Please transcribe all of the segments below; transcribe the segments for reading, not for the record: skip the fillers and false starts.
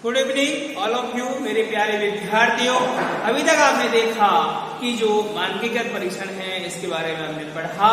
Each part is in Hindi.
Good evening all of you मेरे प्यारे विद्यार्थियों। अभी तक आपने देखा कि जो मानकीकृत परीक्षण है इसके बारे में हमने पढ़ा।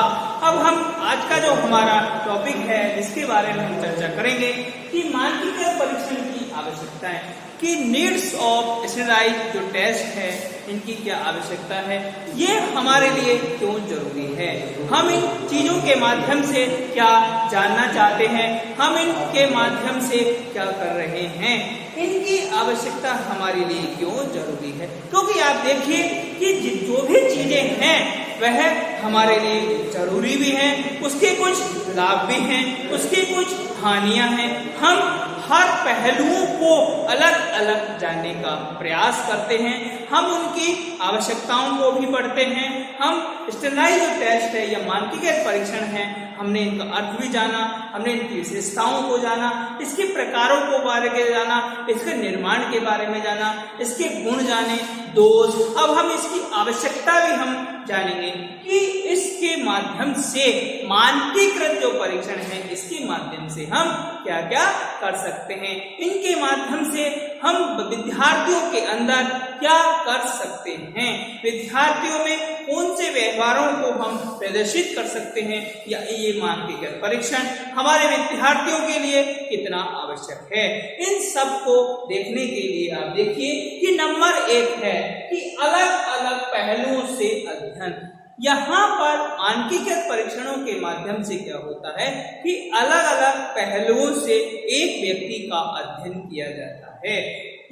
अब हम आज का जो हमारा टॉपिक है इसके बारे में हम चर्चा करेंगे कि मानकीकृत परीक्षण की आवश्यकताएं, कि नीड्स ऑफ स्टैंडर्डाइज्ड जो टेस्ट है इनकी क्या आवश्यकता है, ये हमारे लिए क्यों जरूरी है, हम इन चीजों के माध्यम से क्या जानना चाहते हैं, हम इनके माध्यम से क्या कर रहे हैं, इनकी आवश्यकता हमारे लिए क्यों जरूरी है। क्योंकि आप देखिए कि जो भी चीजें हैं वह हमारे लिए जरूरी भी हैं, उसके कुछ लाभ भी हैं, उसकी कुछ हानियां हैं। हम हर पहलुओं को अलग अलग जानने का प्रयास करते हैं, हम उनकी आवश्यकताओं को भी पढ़ते हैं। हम स्टैंडर्डाइज्ड टेस्ट है या मानकीकृत परीक्षण है, हमने इनका अर्थ भी जाना, हमने इनकी विशेषताओं को जाना, इसके प्रकारों को बारे में जाना, इसके निर्माण के बारे में जाना, इसके गुण जाने, दोष। अब हम इसकी आवश्यकता भी हम जानेंगे कि इसके माध्यम से मानकीकृत जो परीक्षण है इसके माध्यम से हम क्या क्या कर सकते हैं, इनके माध्यम से हम विद्यार्थियों के अंदर क्या कर सकते हैं, विद्यार्थियों में कौन से व्यवहारों को हम प्रदर्शित कर सकते हैं, या ये मानकीकृत परीक्षण हमारे विद्यार्थियों के लिए कितना आवश्यक है। इन सब को देखने के लिए आप देखिए कि नंबर 1 है कि अलग अलग पहलुओं से अध्ययन। यहाँ पर मानकीकृत परीक्षणों के माध्यम से क्या होता है कि अलग अलग पहलुओं से एक व्यक्ति का अध्ययन किया जाता है।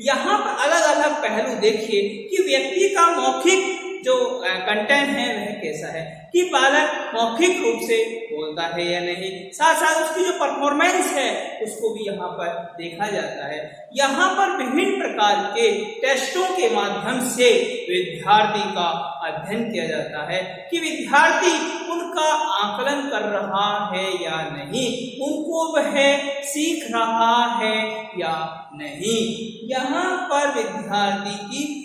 यहाँ पर अलग अलग पहलू देखिए कि व्यक्ति का मौखिक जो कंटेंट है वह कैसा है, कि बालक मौखिक रूप से बोलता है या नहीं, साथ साथ उसकी जो परफॉर्मेंस है उसको भी यहाँ पर देखा जाता है। यहाँ पर विभिन्न प्रकार के टेस्टों के माध्यम से विद्यार्थी का अध्ययन किया जाता है कि विद्यार्थी उनका आकलन कर रहा है या नहीं, उनको वह सीख रहा है या नहीं। यहाँ पर विद्यार्थी की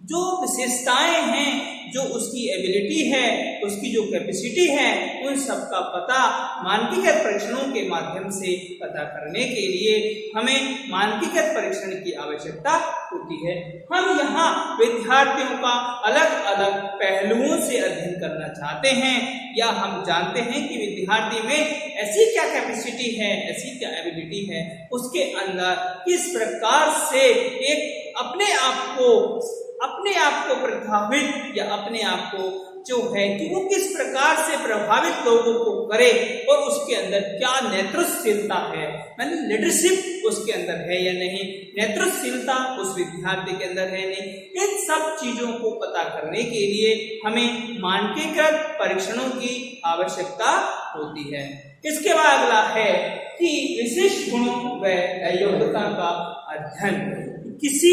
जो विशेषताएं हैं, जो उसकी एबिलिटी है, उसकी जो कैपेसिटी है, उन सब का पता मानकीकृत परीक्षणों के माध्यम से पता करने के लिए हमें मानकीकृत परीक्षण की आवश्यकता होती है। हम यहाँ विद्यार्थियों का अलग अलग पहलुओं से अध्ययन करना चाहते हैं, या हम जानते हैं कि विद्यार्थी में ऐसी क्या कैपेसिटी है, ऐसी क्या एबिलिटी है, उसके अंदर किस प्रकार से एक अपने आप को प्रभावित या अपने आप को जो है कि वो किस प्रकार से प्रभावित लोगों को करे, और उसके अंदर क्या नेतृत्वशीलता है, मतलब लीडरशिप उसके अंदर है या नहीं, नेतृत्वशीलता उस विद्यार्थी के अंदर है नहीं। इन सब चीजों को पता करने के लिए हमें मानकीकृत परीक्षणों की आवश्यकता होती है। इसके बाद अगला है कि विशिष्ट गुणों व योग्यता का अध्ययन। किसी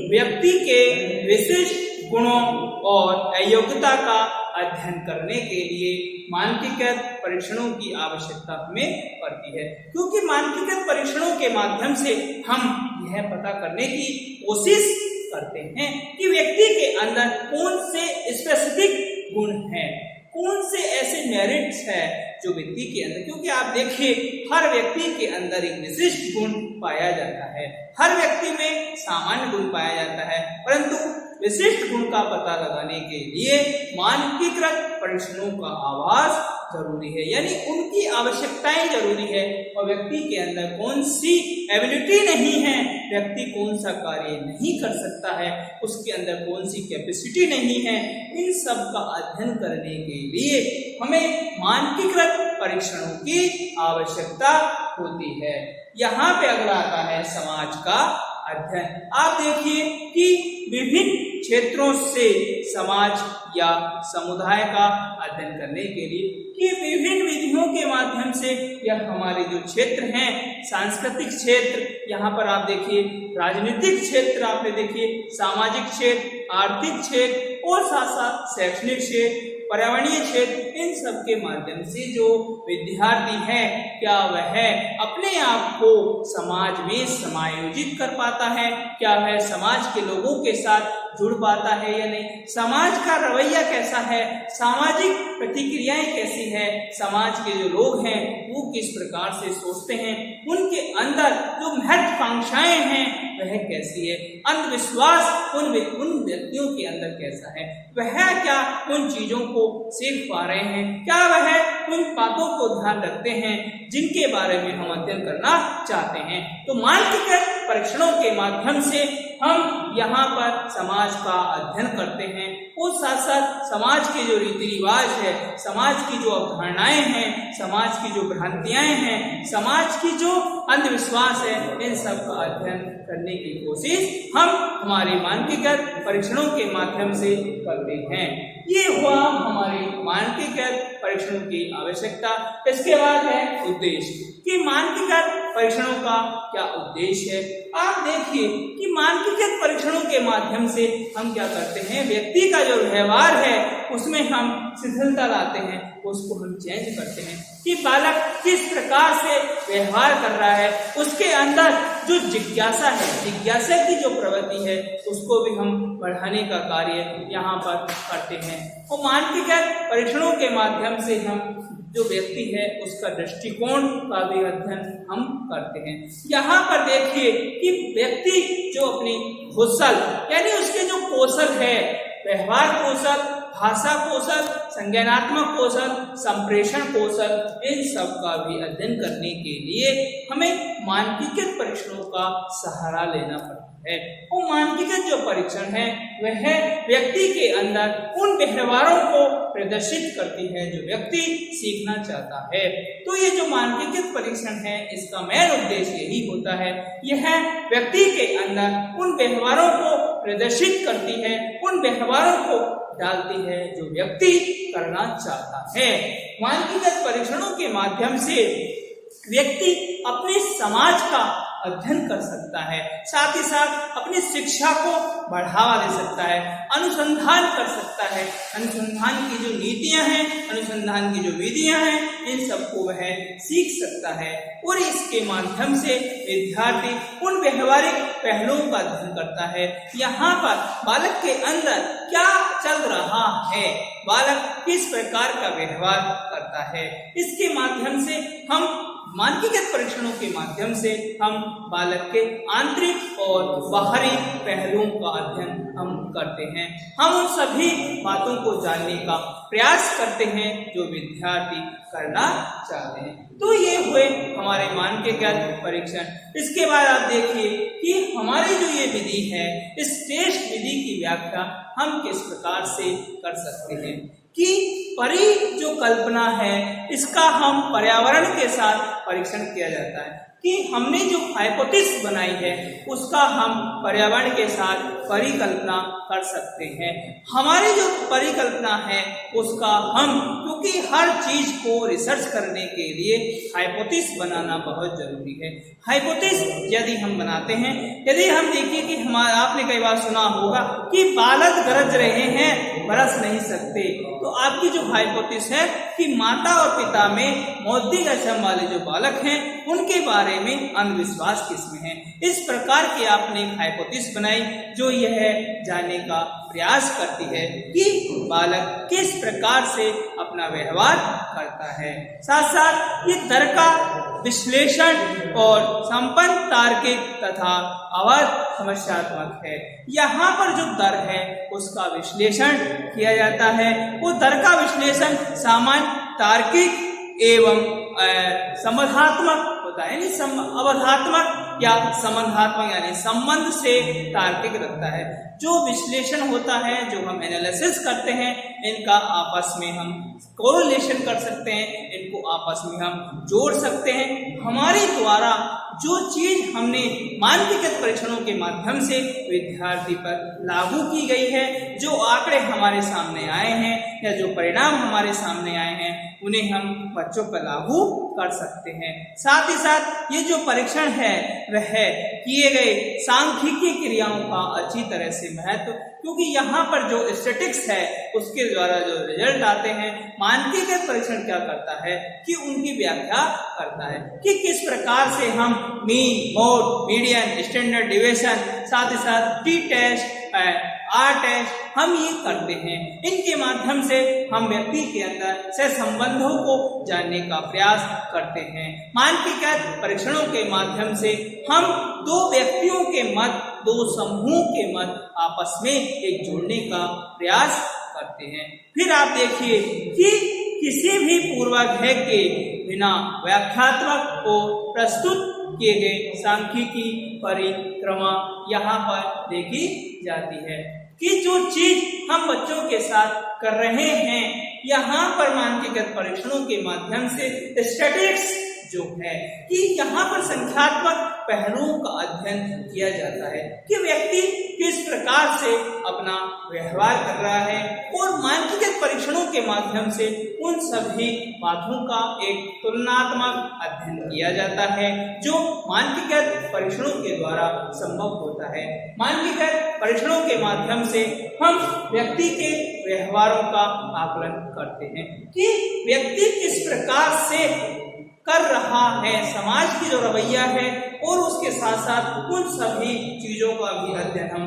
व्यक्ति के विशिष्ट गुणों और अयोग्यता का अध्ययन करने के लिए मानकीकृत परीक्षणों की आवश्यकता हमें पड़ती है, क्योंकि मानकीकृत परीक्षणों के माध्यम से हम यह पता करने की कोशिश करते हैं कि व्यक्ति के अंदर कौन से स्पेसिफिक गुण हैं, कौन से ऐसे मेरिट्स है जो व्यक्ति के अंदर, क्योंकि आप देखिए हर व्यक्ति के अंदर एक विशिष्ट गुण पाया जाता है, हर व्यक्ति में सामान्य गुण पाया जाता है, परंतु विशिष्ट गुण का पता लगाने के लिए मानकीकृत परीक्षणों का आवाज जरूरी है, यानी उनकी आवश्यकताएं जरूरी है। और व्यक्ति के अंदर कौन सी एबिलिटी नहीं है, व्यक्ति कौन सा कार्य नहीं कर सकता है, उसके अंदर कौन सी कैपेसिटी नहीं है, इन सब का अध्ययन करने के लिए हमें मानकीकृत परीक्षणों की आवश्यकता होती है। यहाँ पे अगला आता है समाज का अध्ययन। आप देखिए कि विभिन्न क्षेत्रों से समाज या समुदाय का अध्ययन करने के लिए कि विभिन्न विधियों के माध्यम से यह हमारे जो क्षेत्र हैं, सांस्कृतिक क्षेत्र, यहाँ पर आप देखिए राजनीतिक क्षेत्र, आपने देखिए सामाजिक क्षेत्र, आर्थिक क्षेत्र और साथ साथ शैक्षणिक क्षेत्र, पर्यावरणीय क्षेत्र, इन सब के माध्यम से जो विद्यार्थी है क्या वह अपने आप को समाज में समायोजित कर पाता है, क्या वह समाज के लोगों के साथ जुड़ पाता है या नहीं, समाज का रवैया कैसा है, सामाजिक प्रतिक्रियाएं कैसी है, समाज के जो लोग हैं वो किस प्रकार से सोचते हैं, उनके अंदर जो महत्वाकांक्षाएं हैं वह कैसी है, अंधविश्वास उन व्यक्तियों के अंदर कैसा है, वह क्या उन चीजों को सीख पा रहे हैं, क्या वह उन बातों को ध्यान रखते हैं जिनके बारे में हम अध्ययन करना चाहते हैं। तो मानसिक परीक्षणों के माध्यम से हम यहाँ पर समाज का अध्ययन करते हैं और साथ साथ समाज के जो रीति रिवाज है, समाज की जो अवधारणाएं हैं, समाज की जो भ्रांतियां हैं, समाज की जो अंधविश्वास है, इन सब का अध्ययन करने की कोशिश हम हमारे मानकीकृत परीक्षणों के माध्यम से करते हैं। ये हुआ हमारे मानकीकृत परीक्षणों की आवश्यकता। इसके बाद है उद्देश्य कि मानकीकृत परीक्षणों का क्या उद्देश्य है। आप देखिए कि मानकीकृत परीक्षणों के माध्यम से हम क्या करते हैं, व्यक्ति का जो व्यवहार है उसमें हम शिथिलता लाते हैं, उसको हम चेंज करते हैं कि बालक किस प्रकार से व्यवहार कर रहा है, उसके अंदर जो जिज्ञासा है, जिज्ञासा की जो प्रवृत्ति है, उसको भी हम बढ़ाने का कार्य यहाँ पर करते हैं। और मानकीकृत परीक्षणों के माध्यम से हम जो व्यक्ति है उसका दृष्टिकोण का भी अध्ययन हम करते हैं। यहाँ पर देखिए कि व्यक्ति जो अपनी कौशल यानी उसके जो कौशल है, व्यवहार कौशल, भाषा कौशल, संज्ञानात्मक कौशल, संप्रेषण कौशल, इन सब का भी अध्ययन करने के लिए हमें मानकीकृत परीक्षणों का सहारा लेना पड़ता है। और मानकीकृत जो परीक्षण है वह व्यक्ति के अंदर उन व्यवहारों को प्रदर्शित करती है जो व्यक्ति सीखना चाहता है। तो ये जो मानकीकृत परीक्षण है इसका मेन उद्देश्य यही होता है, यह व्यक्ति के अंदर उन व्यवहारों को प्रदर्शित करती है, उन व्यवहारों को डालती है जो व्यक्ति करना चाहता है। मानकीकृत परीक्षणों के माध्यम से व्यक्ति अपने समाज का अध्ययन कर सकता है, साथ ही साथ अपनी शिक्षा को बढ़ावा दे सकता है, अनुसंधान कर सकता है, अनुसंधान की जो नीतियां हैं, अनुसंधान की जो विधियां हैं, इन सबको वह सीख सकता है। और इसके माध्यम से विद्यार्थी उन व्यवहारिक पहलुओं का अध्ययन करता है। यहाँ पर बालक के अंदर क्या चल रहा है, बालक किस प्रकार का व्यवहार करता है, इसके माध्यम से हम मानकीकृत परीक्षणों के माध्यम से हम बालक के आंतरिक और बाहरी पहलुओं का अध्ययन हम करते हैं। हम उन सभी बातों को जानने का प्रयास करते हैं जो विद्यार्थी करना चाहते हैं। तो ये हुए हमारे मानकीकृत परीक्षण। इसके बाद आप देखिए कि हमारी जो ये विधि है, इस टेस्ट विधि की व्याख्या हम किस प्रकार से कर सकते हैं कि परी जो कल्पना है इसका हम पर्यावरण के साथ परीक्षण किया जाता है कि हमने जो हाइपोथेसिस बनाई है उसका हम पर्यावरण के साथ परिकल्पना कर सकते हैं। हमारी जो परिकल्पना है उसका हम, क्योंकि हर चीज को रिसर्च करने के लिए हाइपोथेसिस बनाना बहुत जरूरी है। हाइपोथेसिस यदि हम बनाते हैं, यदि हम देखिए कि आपने कई बार सुना होगा कि बालक गरज रहे हैं बरस नहीं सकते, तो आपकी जो हाइपोथेसिस है कि माता और पिता में बौद्धिक अक्षम वाले जो बालक हैं उनके बारे में अंधविश्वास किसमें है। इस प्रकार की आपने एक हाइपोथेसिस बनाई जो यह जानने का प्रयास करती है कि बालक किस प्रकार से अपना व्यवहार करता है। साथ साथ ये तर्क का विश्लेषण और संपन्न तार्किक तथा अवध समस्यात्मक है। यहाँ पर जो तर्क है उसका विश्लेषण किया जाता है। वो तर्क का विश्लेषण सामान्य तार्किक एवं संबंधात्मक होता है, यानी अवधात्मक या संबंधात्मक यानी संबंध से तार्किक रखता है। जो विश्लेषण होता है, जो हम एनालिसिस करते हैं, इनका आपस में हम कोरिलेशन कर सकते हैं, इनको आपस में हम जोड़ सकते हैं। हमारे द्वारा जो चीज हमने मानकीकृत परीक्षणों के माध्यम से विद्यार्थी पर लागू की गई है, जो आंकड़े हमारे सामने आए हैं या जो परिणाम हमारे सामने आए हैं, उन्हें हम बच्चों पर लागू कर सकते हैं। साथ ही साथ ये जो परीक्षण है वह किए गए सांख्यिकीय क्रियाओं का अच्छी तरह से महत्व, क्योंकि यहाँ पर जो स्टैटिस्टिक्स है उसके द्वारा जो रिजल्ट आते हैं, मानकीकृत परीक्षण क्या करता है कि उनकी व्याख्या करता है कि किस प्रकार से हम mean, mode, median, standard deviation, साथ ही साथ टी टेस्ट, आर टेस्ट, हम ये करते हैं। इनके माध्यम से हम व्यक्ति के अंदर से संबंधों को जानने का प्रयास करते हैं। मानकीकृत परीक्षणों के माध्यम से हम दो व्यक्तियों के मत, दो समूह के मत आपस में एक जोड़ने का प्रयास करते हैं। फिर आप देखिए कि किसी भी पूर्वाग्रह के बिना व्याख्यात्मक को प्रस्तुत किए गए सांख्यिकी परिक्रमा यहाँ पर देखी जाती है कि जो चीज हम बच्चों के साथ कर रहे हैं, यहाँ पर मानकीकृत परीक्षणों के माध्यम से स्टैटिस्टिक्स जो है कि यहाँ पर संख्यात्मक पहलुओं का अध्ययन किया जाता है कि व्यक्ति किस प्रकार से अपना व्यवहार कर रहा है, और मानकीकृत परीक्षणों के माध्यम से उन सभी बातों का एक तुलनात्मक अध्ययन किया जाता है जो मानकीकृत परीक्षणों के द्वारा संभव होता है। मानकीकृत परीक्षणों के माध्यम से हम व्यक्ति के व्यवहारों का आकलन करते हैं कि व्यक्ति किस प्रकार से कर रहा है, समाज की जो रवैया है, और उसके साथ साथ उन सभी चीजों का भी अध्ययन हम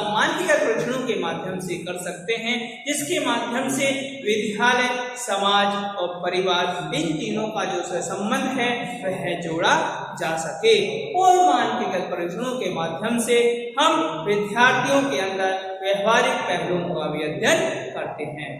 मानकीकृत परीक्षणों के माध्यम से कर सकते हैं, जिसके माध्यम से विद्यालय, समाज और परिवार, इन तीनों का जो संबंध है वह जोड़ा जा सके। और मानकीकृत परीक्षणों के माध्यम से हम विद्यार्थियों के अंदर व्यवहारिक पहलुओं का भी अध्ययन करते हैं।